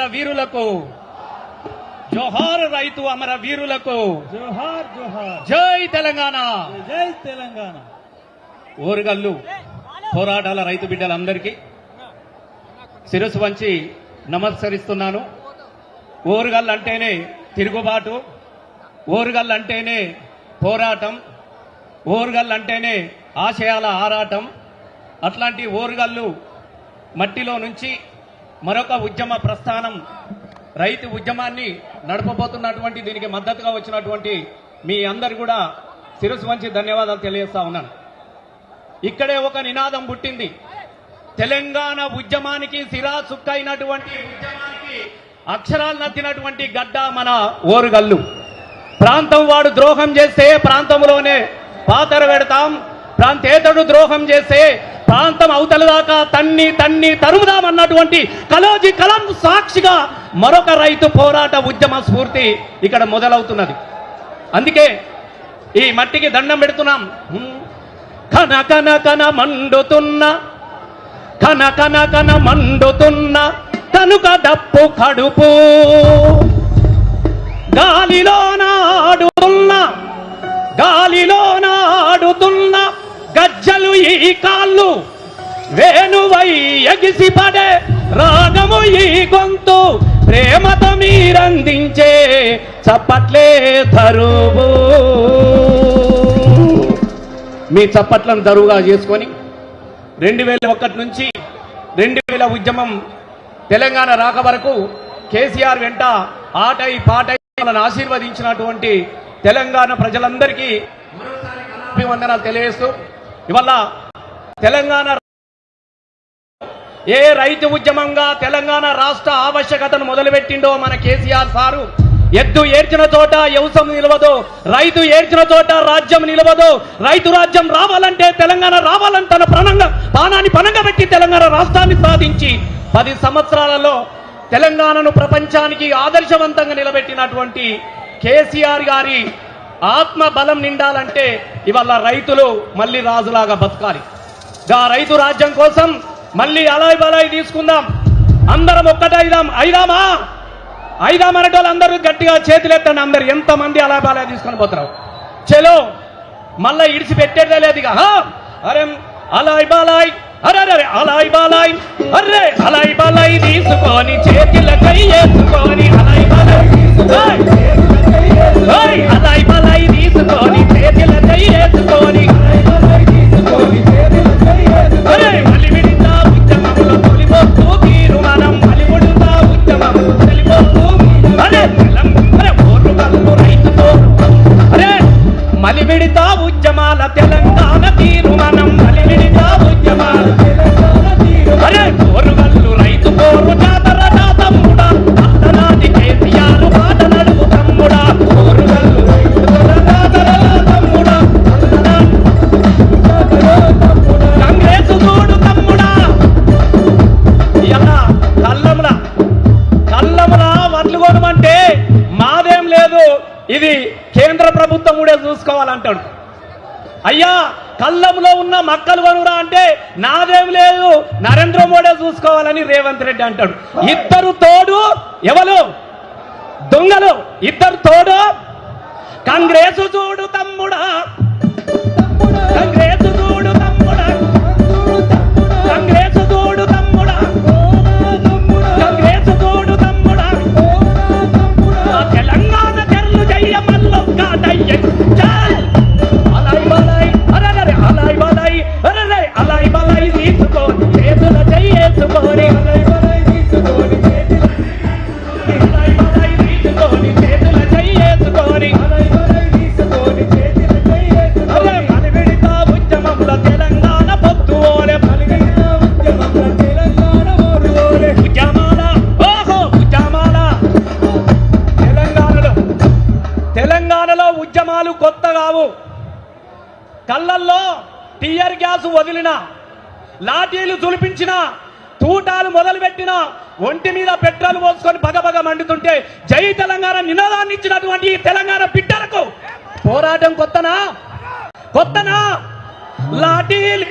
అమర వీరులకు, జోహార్ రైతు అమర వీరులకు, జోహార్ జోహార్. జై తెలంగాణ, జై తెలంగాణ. ఓరుగల్లు పోరాటాల రైతు బిడ్డలందరికీ శిరస్సు వంచి నమస్కరిస్తున్నాను. ఓరుగల్లు అంటేనే తిరుగుబాటు, ఓరుగల్లు అంటేనే పోరాటం, ఓరుగల్లు అంటేనే ఆశయాల ఆరాటం. అట్లాంటి ఓరుగల్లు మట్టిలో నుంచి మరొక ఉద్యమ ప్రస్థానం, రైతు ఉద్యమాన్ని నడపబోతున్నటువంటి దీనికి మద్దతుగా వచ్చినటువంటి మీ అందరు కూడా శిరస్సు వంచి ధన్యవాదాలు తెలియజేస్తా ఉన్నాను. ఇక్కడే ఒక నినాదం పుట్టింది. తెలంగాణ ఉద్యమానికి సిరా సుక్కైనటువంటి ఉద్యమానికి అక్షరాలు నచ్చినటువంటి గడ్డ మన ఓరుగల్లు. ప్రాంతం వాడు ద్రోహం చేస్తే ప్రాంతంలోనే పాతర పెడతాం, ప్రాంతేతరుడు ద్రోహం చేస్తే ప్రాంతం అవతల దాకా తన్ని తన్ని తరుముదామన్నటువంటి కలోజీ కలం సాక్షిగా మరొక రైతు పోరాట ఉద్యమ స్ఫూర్తి ఇక్కడ మొదలవుతున్నది. అందుకే ఈ మట్టికి దండం పెడుతున్నాం. కన కన కన మండుతున్న, కన కన కన మండుతున్న కనుక డప్పు కడుపు, గాలిలోన ఆడుతున్న, గాలిలోన ఆడుతున్న గజ్జలు ఈ కాళ్ళు, వేణువై ఎగిసిపడే రాగము ఈ గొంతు, ప్రేమతో మీరందించే చప్పట్లే ధరువు. మీ చప్పట్లను దరువుగా చేసుకొని 2001 నుంచి 2000 ఉద్యమం తెలంగాణ రాక వరకు కేసీఆర్ వెంట ఆటై పాటై మనల్ని ఆశీర్వదించినటువంటి తెలంగాణ ప్రజలందరికీ అభివందనాలు తెలియజేస్తూ, ఇవాళ తెలంగాణ ఏ రైతు ఉద్యమంగా తెలంగాణ రాష్ట్ర ఆవశ్యకతను మొదలుపెట్టిండో మన కేసీఆర్ సారు, ఎద్దు ఏడ్చిన చోట వ్యవసాయం నిలవదు, రైతు ఏడ్చిన చోట రాజ్యం నిలవదు, రైతు రాజ్యం రావాలంటే తెలంగాణ రావాలని తన ప్రాణాన్ని పణంగా పెట్టి తెలంగాణ రాష్ట్రాన్ని సాధించి 10 సంవత్సరాలలో తెలంగాణను ప్రపంచానికి ఆదర్శవంతంగా నిలబెట్టినటువంటి కేసీఆర్ గారి ఆత్మ బలం నిండాలంటే ఇవాళ రైతులు మళ్ళీ రాజులాగా బతకాలి. రైతు రాజ్యం కోసం మళ్ళీ అలాయ్ బలాయి తీసుకుందాం, అందరం ఒక్కటైదాం. ఐదాం అనేటోళ్ళు అందరూ గట్టిగా చేతులెత్తండి. అందరు ఎంతమంది అలాయ్ బలాయి తీసుకొని పోతారు? చలో మళ్ళా ఇడిచి పెట్టేదే లేదు. అరే అలాయ్ బాలాయ్, అరే అలాయ్ బాలాయ్, అర్రే అలాయ్ బాలాయ్ తీసుకొని చేతులకై వేసుకొని, అలాయ్ బాలాయ్ అలాయ్ బాలాయ్ తీసుకొని చేతులకై వేసుకొని, అరే మళ్ళీ విడితా ఉద్యమంలో తొలిపోతూ తీరు మనం, మళ్ళీ విడుతా ఉద్యమం తొలిపోతూ, అరే ఓరుగల్లు రైతుతో, అరే మళ్ళీ విడితా ఉద్యమాల తెలంగాణ తీరు మనం, మళ్ళీ విడితా ఉద్యమాల తెలంగాణ తీరు, అరే ఓరుగల్లు రైతు పోరు జాతర తమ్ముడా, అత్తనాటి కేసీఆర్ పాట నడుపు తమ్ముడా, ఓరుగల్లు రైతు జాతర తమ్ముడా, కాంగ్రెస్ చూడు తమ్ముడా. ఇలా కల్లముల వడ్లు కొనమంటే మాదేం లేదు, ఇది కేంద్ర ప్రభుత్వం కూడా చూసుకోవాలంటాడు. అయ్యా కల్లంలో ఉన్న మక్కలు కొనురా అంటే నాదేం లేదు, నరేంద్ర మోడీ చూసుకోవాలని రేవంత్ రెడ్డి అంటాడు. ఇద్దరు తోడు ఎవరు దొంగలు, ఇద్దరు తోడు. కాంగ్రెస్ చూడు తమ్ముడా, కాంగ్రెస్ చూడు తమ్ముడా, కాంగ్రెస్ చూడు తమ్ముడా, కాంగ్రెస్ చూడు తమ్ముడా, తెలంగాణ తెరలు జయ్య మల్లొక్కటయ్య అలాయ్ బాలాయ్, అరే అలాయ్ బాలాయ్, అరే అలాయ్ బాలాయ్ తీసుకొని చేతుల చెయ్యేసుకొని, అలాయ్ బాలాయ్ తీసుకొని అలాయ్ బాలాయ్ తీసుకొని చేతుల చెయ్యేసుకొని, అలాయ్ బాలాయ్ తీసుకొని చేతుల చెయ్యేసుకొని, మలి విడితా ఉద్యమంలో తెలంగాణ పొత్తు ఓలే, మలి విడితా ఉద్యమంలో తెలంగాణ ఓరు ఓలే, ఉద్యమాల ఓహో ఉద్యమాల. తెలంగాణలో ఉద్యమాలు కొత్త కావు. కళ్ళల్లో టియర్ గ్యాస్ వదిలిన, లాఠీలు తులిపించిన, తూటాలు మొదలుపెట్టిన, ఒంటి మీద పెట్రోల్ పోసుకొని బగబగ మండుతుంటే జై తెలంగాణ నినాదాన్ని ఇచ్చినటువంటి తెలంగాణ బిడ్డలకు పోరాటం కొత్తనా? లాఠీలు